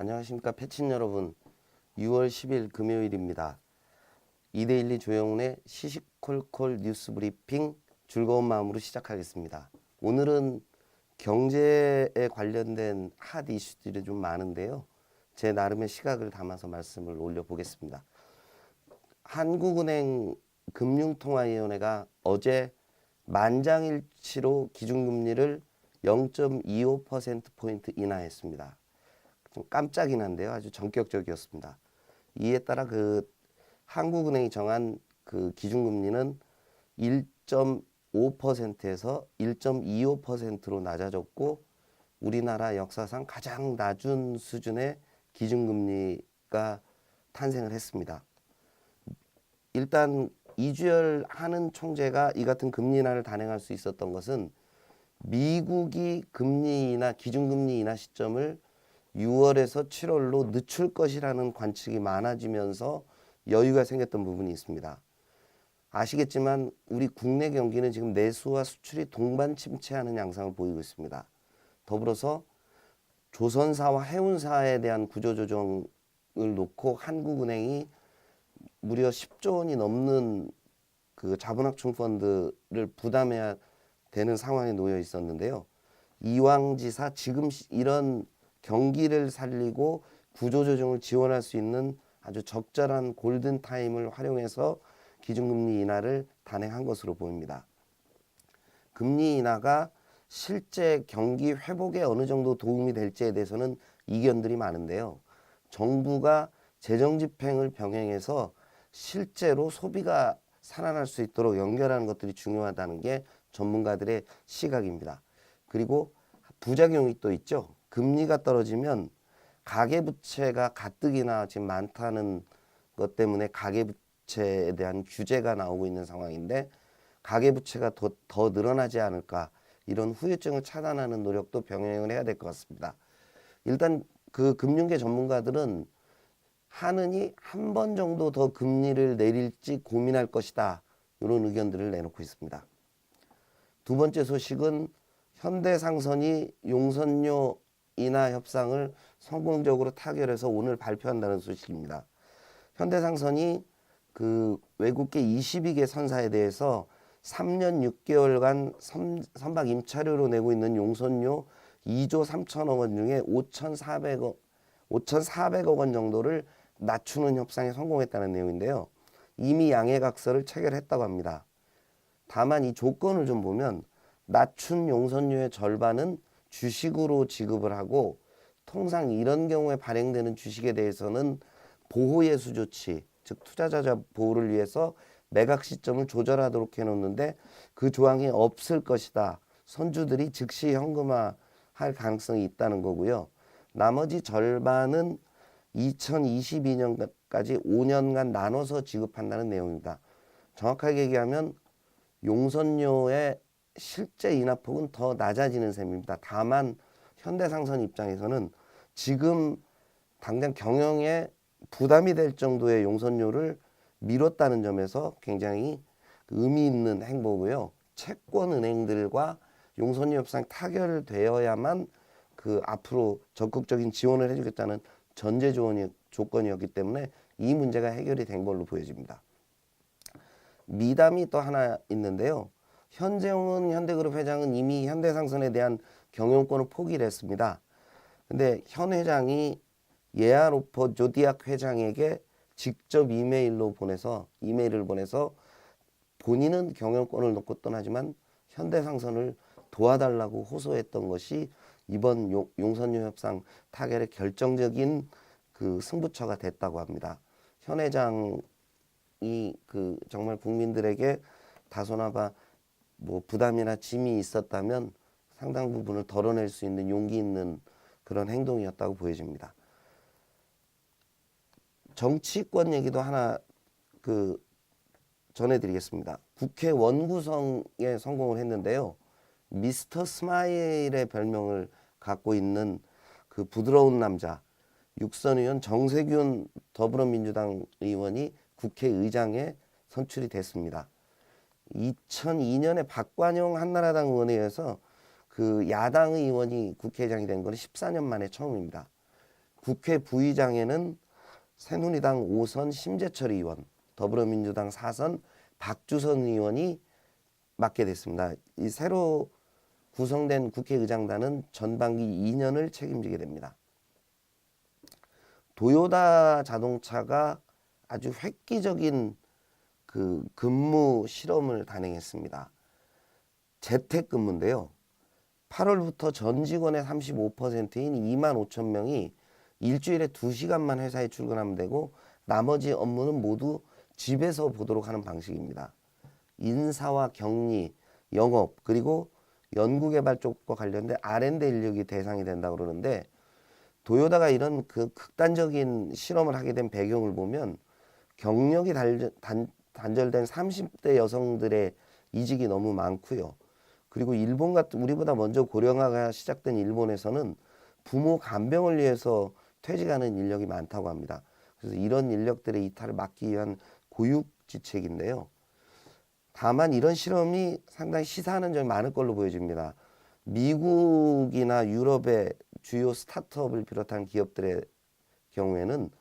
안녕하십니까 패친 여러분. 6월 10일 금요일입니다. 이데일리 조영훈의 시시콜콜 뉴스 브리핑 즐거운 마음으로 시작하겠습니다. 오늘은 경제에 관련된 핫 이슈들이 좀 많은데요. 제 나름의 시각을 담아서 말씀을 올려보겠습니다. 한국은행 금융통화위원회가 어제 만장일치로 기준금리를 0.25%포인트 인하했습니다. 좀 깜짝이긴 한데요. 아주 전격적이었습니다. 이에 따라 한국은행이 정한 그 기준금리는 1.5%에서 1.25%로 낮아졌고 우리나라 역사상 가장 낮은 수준의 기준금리가 탄생을 했습니다. 일단 이주열 하는 총재가 이 같은 금리 인하를 단행할 수 있었던 것은 미국이 금리 인하, 기준금리 인하 시점을 6월에서 7월로 늦출 것이라는 관측이 많아지면서 여유가 생겼던 부분이 있습니다. 아시겠지만 우리 국내 경기는 지금 내수와 수출이 동반 침체하는 양상을 보이고 있습니다. 더불어서 조선사와 해운사에 대한 구조조정을 놓고 한국은행이 무려 10조 원이 넘는 그 자본확충 펀드를 부담해야 되는 상황에 놓여 있었는데요. 이왕지사 지금 이런 경기를 살리고 구조조정을 지원할 수 있는 아주 적절한 골든타임을 활용해서 기준금리 인하를 단행한 것으로 보입니다. 금리 인하가 실제 경기 회복에 어느 정도 도움이 될지에 대해서는 이견들이 많은데요. 정부가 재정집행을 병행해서 실제로 소비가 살아날 수 있도록 연결하는 것들이 중요하다는 게 전문가들의 시각입니다. 그리고 부작용이 또 있죠. 금리가 떨어지면 가계부채가 가뜩이나 지금 많다는 것 때문에 가계부채에 대한 규제가 나오고 있는 상황인데 가계부채가 더 늘어나지 않을까 이런 후유증을 차단하는 노력도 병행을 해야 될 것 같습니다. 일단 그 금융계 전문가들은 하느니 한 번 정도 더 금리를 내릴지 고민할 것이다. 이런 의견들을 내놓고 있습니다. 두 번째 소식은 현대상선이 용선료 인하 협상을 성공적으로 타결해서 오늘 발표한다는 소식입니다. 현대상선이 그 외국계 22개 선사에 대해서 3년 6개월간 선박 임차료로 내고 있는 용선료 2조 3천억 원 중에 5,400억 원 정도를 낮추는 협상에 성공했다는 내용인데요. 이미 양해각서를 체결했다고 합니다. 다만 이 조건을 좀 보면 낮춘 용선료의 절반은 주식으로 지급을 하고 통상 이런 경우에 발행되는 주식에 대해서는 보호예수 조치, 즉 투자자 보호를 위해서 매각 시점을 조절하도록 해놓는데 그 조항이 없을 것이다. 선주들이 즉시 현금화할 가능성이 있다는 거고요. 나머지 절반은 2022년까지 5년간 나눠서 지급한다는 내용입니다. 정확하게 얘기하면 용선료의 실제 인하폭은 더 낮아지는 셈입니다. 다만 현대상선 입장에서는 지금 당장 경영에 부담이 될 정도의 용선료를 미뤘다는 점에서 굉장히 의미 있는 행보고요. 채권은행들과 용선료 협상이 타결되어야만 그 앞으로 적극적인 지원을 해주겠다는 전제 조건이었기 때문에 이 문제가 해결이 된 걸로 보여집니다. 미담이 또 하나 있는데요. 현재웅은 현대그룹 회장은 이미 현대상선에 대한 경영권을 포기를 했습니다. 근데 현 회장이 예아로퍼 조디악 회장에게 직접 이메일을 보내서 본인은 경영권을 놓고 떠나지만 현대상선을 도와달라고 호소했던 것이 이번 용선료 협상 타결의 결정적인 그 승부처가 됐다고 합니다. 현 회장이 그 정말 국민들에게 다소나마 뭐 부담이나 짐이 있었다면 상당 부분을 덜어낼 수 있는 용기 있는 그런 행동이었다고 보여집니다. 정치권 얘기도 하나 전해드리겠습니다. 국회 원구성에 성공을 했는데요. 미스터 스마일의 별명을 갖고 있는 그 부드러운 남자 육선 의원 정세균 더불어민주당 의원이 국회의장에 선출이 됐습니다. 2002년에 박관용 한나라당 의원에 의해서 그 야당 의원이 국회의장이 된 건 14년 만에 처음입니다. 국회 부의장에는 새누리당 5선 심재철 의원, 더불어민주당 4선 박주선 의원이 맡게 됐습니다. 이 새로 구성된 국회의장단은 전반기 2년을 책임지게 됩니다. 도요타 자동차가 아주 획기적인 그 근무 실험을 단행했습니다. 재택근무인데요. 8월부터 전 직원의 35%인 2만 5천 명이 일주일에 2시간만 회사에 출근하면 되고 나머지 업무는 모두 집에서 보도록 하는 방식입니다. 인사와 격리, 영업, 그리고 연구개발 쪽과 관련된 R&D 인력이 대상이 된다고 그러는데 도요타가 이런 그 극단적인 실험을 하게 된 배경을 보면 경력이 단절된 30대 여성들의 이직이 너무 많고요. 그리고 일본 같은 우리보다 먼저 고령화가 시작된 일본에서는 부모 간병을 위해서 퇴직하는 인력이 많다고 합니다. 그래서 이런 인력들의 이탈을 막기 위한 고육지책인데요. 다만 이런 실험이 상당히 시사하는 점이 많을 걸로 보여집니다. 미국이나 유럽의 주요 스타트업을 비롯한 기업들의 경우에는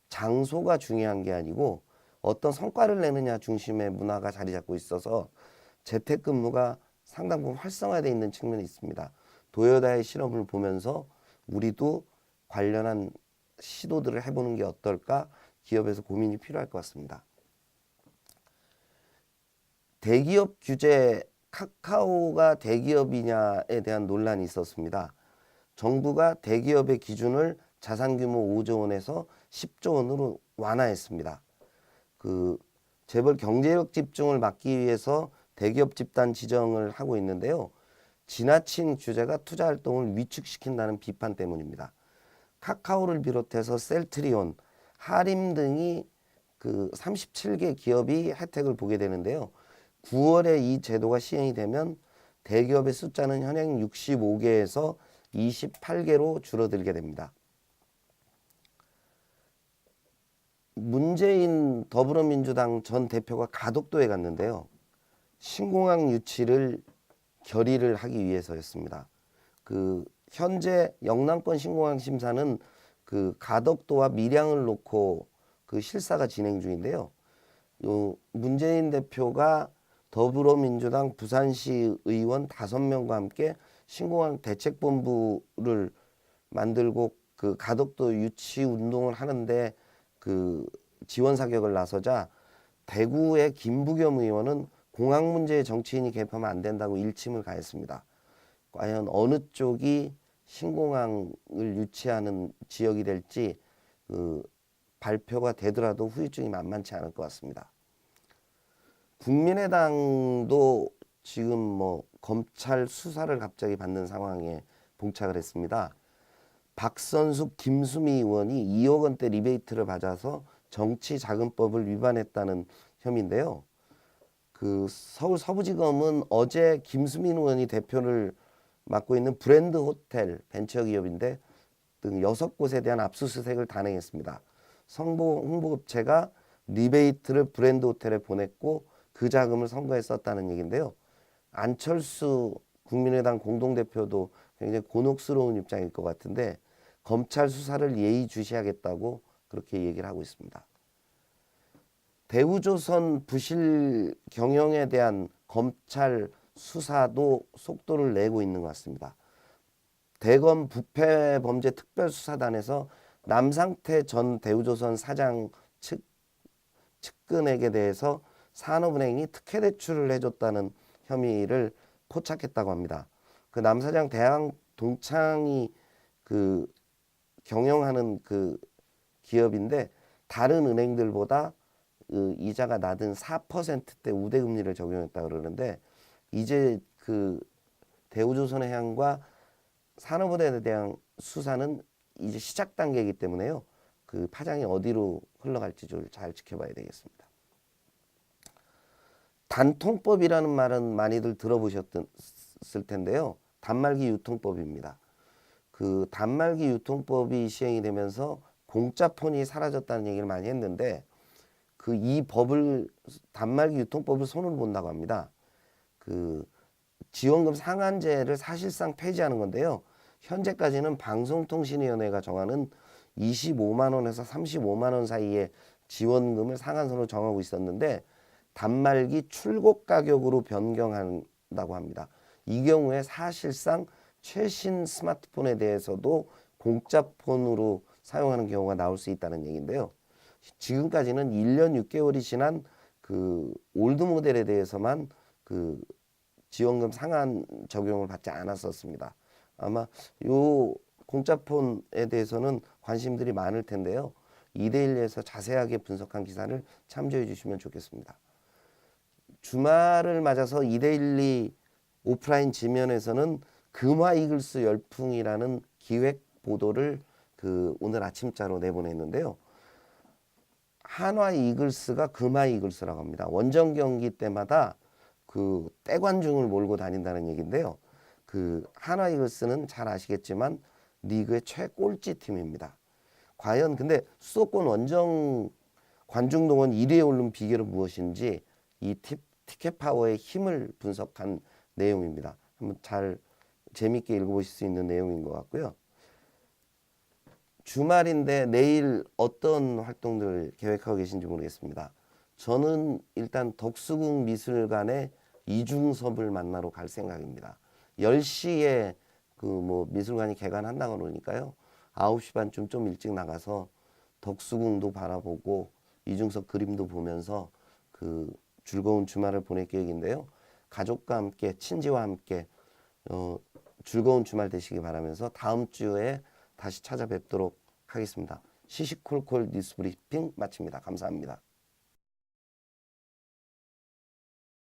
장소가 중요한 게 아니고 어떤 성과를 내느냐 중심의 문화가 자리 잡고 있어서 재택근무가 상당 부분 활성화되어 있는 측면이 있습니다. 도요타의 실험을 보면서 우리도 관련한 시도들을 해보는 게 어떨까 기업에서 고민이 필요할 것 같습니다. 대기업 규제, 카카오가 대기업이냐에 대한 논란이 있었습니다. 정부가 대기업의 기준을 자산규모 5조 원에서 10조 원으로 완화했습니다. 재벌 경제력 집중을 막기 위해서 대기업 집단 지정을 하고 있는데요. 지나친 규제가 투자 활동을 위축시킨다는 비판 때문입니다. 카카오를 비롯해서 셀트리온, 하림 등이 37개 기업이 혜택을 보게 되는데요. 9월에 이 제도가 시행이 되면 대기업의 숫자는 현행 65개에서 28개로 줄어들게 됩니다. 문재인 더불어민주당 전 대표가 가덕도에 갔는데요. 신공항 유치를 결의를 하기 위해서였습니다. 현재 영남권 신공항 심사는 가덕도와 밀양을 놓고 실사가 진행 중인데요. 문재인 대표가 더불어민주당 부산시 의원 5명과 함께 신공항 대책본부를 만들고 가덕도 유치 운동을 하는데 지원 사격을 나서자 대구의 김부겸 의원은 공항 문제에 정치인이 개입하면 안 된다고 일침을 가했습니다. 과연 어느 쪽이 신공항을 유치하는 지역이 될지 발표가 되더라도 후유증이 만만치 않을 것 같습니다. 국민의당도 지금 검찰 수사를 갑자기 받는 상황에 봉착을 했습니다. 박선숙, 김수미 의원이 2억 원대 리베이트를 받아서 정치자금법을 위반했다는 혐의인데요. 서울 서부지검은 어제 김수민 의원이 대표를 맡고 있는 브랜드 호텔 벤처기업인데 등 6곳에 대한 압수수색을 단행했습니다. 성보 홍보업체가 리베이트를 브랜드 호텔에 보냈고 그 자금을 선거에 썼다는 얘기인데요. 안철수 국민의당 공동대표도 굉장히 곤혹스러운 입장일 것 같은데 검찰 수사를 예의주시하겠다고 그렇게 얘기를 하고 있습니다. 대우조선 부실 경영에 대한 검찰 수사도 속도를 내고 있는 것 같습니다. 대검 부패범죄특별수사단에서 남상태 전 대우조선 사장 측근에게 대해서 산업은행이 특혜대출을 해줬다는 혐의를 포착했다고 합니다. 남 사장 대학 동창이 경영하는 기업인데 다른 은행들보다 이자가 낮은 4%대 우대금리를 적용했다 그러는데 이제 대우조선해양과 산업은행에 대한 수사는 이제 시작 단계이기 때문에요. 파장이 어디로 흘러갈지 좀 잘 지켜봐야 되겠습니다. 단통법이라는 말은 많이들 들어보셨을 텐데요. 단말기 유통법입니다. 단말기 유통법이 시행이 되면서 공짜폰이 사라졌다는 얘기를 많이 했는데 이 단말기 유통법을 손을 본다고 합니다. 지원금 상한제를 사실상 폐지하는 건데요. 현재까지는 방송통신위원회가 정하는 25만 원에서 35만 원 사이에 지원금을 상한선으로 정하고 있었는데 단말기 출고 가격으로 변경한다고 합니다. 이 경우에 사실상 최신 스마트폰에 대해서도 공짜폰으로 사용하는 경우가 나올 수 있다는 얘기인데요. 지금까지는 1년 6개월이 지난 그 올드 모델에 대해서만 그 지원금 상한 적용을 받지 않았었습니다. 아마 요 공짜폰에 대해서는 관심들이 많을 텐데요. 2대1에서 자세하게 분석한 기사를 참조해 주시면 좋겠습니다. 주말을 맞아서 2대1리 오프라인 지면에서는 금화 이글스 열풍이라는 기획 보도를 그 오늘 아침자로 내보냈는데요. 한화 이글스가 금화 이글스라고 합니다. 원정 경기 때마다 그 떼관중을 몰고 다닌다는 얘기인데요. 그 한화 이글스는 잘 아시겠지만 리그의 최꼴찌 팀입니다. 과연 근데 수도권 원정 관중 동원 1위에 오른 비결은 무엇인지 이 티켓 파워의 힘을 분석한 내용입니다. 한번 잘 재밌게 읽어보실 수 있는 내용인 것 같고요. 주말인데 내일 어떤 활동들 계획하고 계신지 모르겠습니다. 저는 일단 덕수궁 미술관에 이중섭을 만나러 갈 생각입니다. 10시에 그 뭐 미술관이 개관한다고 그러니까요. 9시 반쯤 좀 일찍 나가서 덕수궁도 바라보고 이중섭 그림도 보면서 그 즐거운 주말을 보낼 계획인데요. 가족과 함께 친지와 함께 즐거운 주말 되시기 바라면서 다음 주에 다시 찾아뵙도록 하겠습니다. 시시콜콜 뉴스 브리핑 마칩니다. 감사합니다.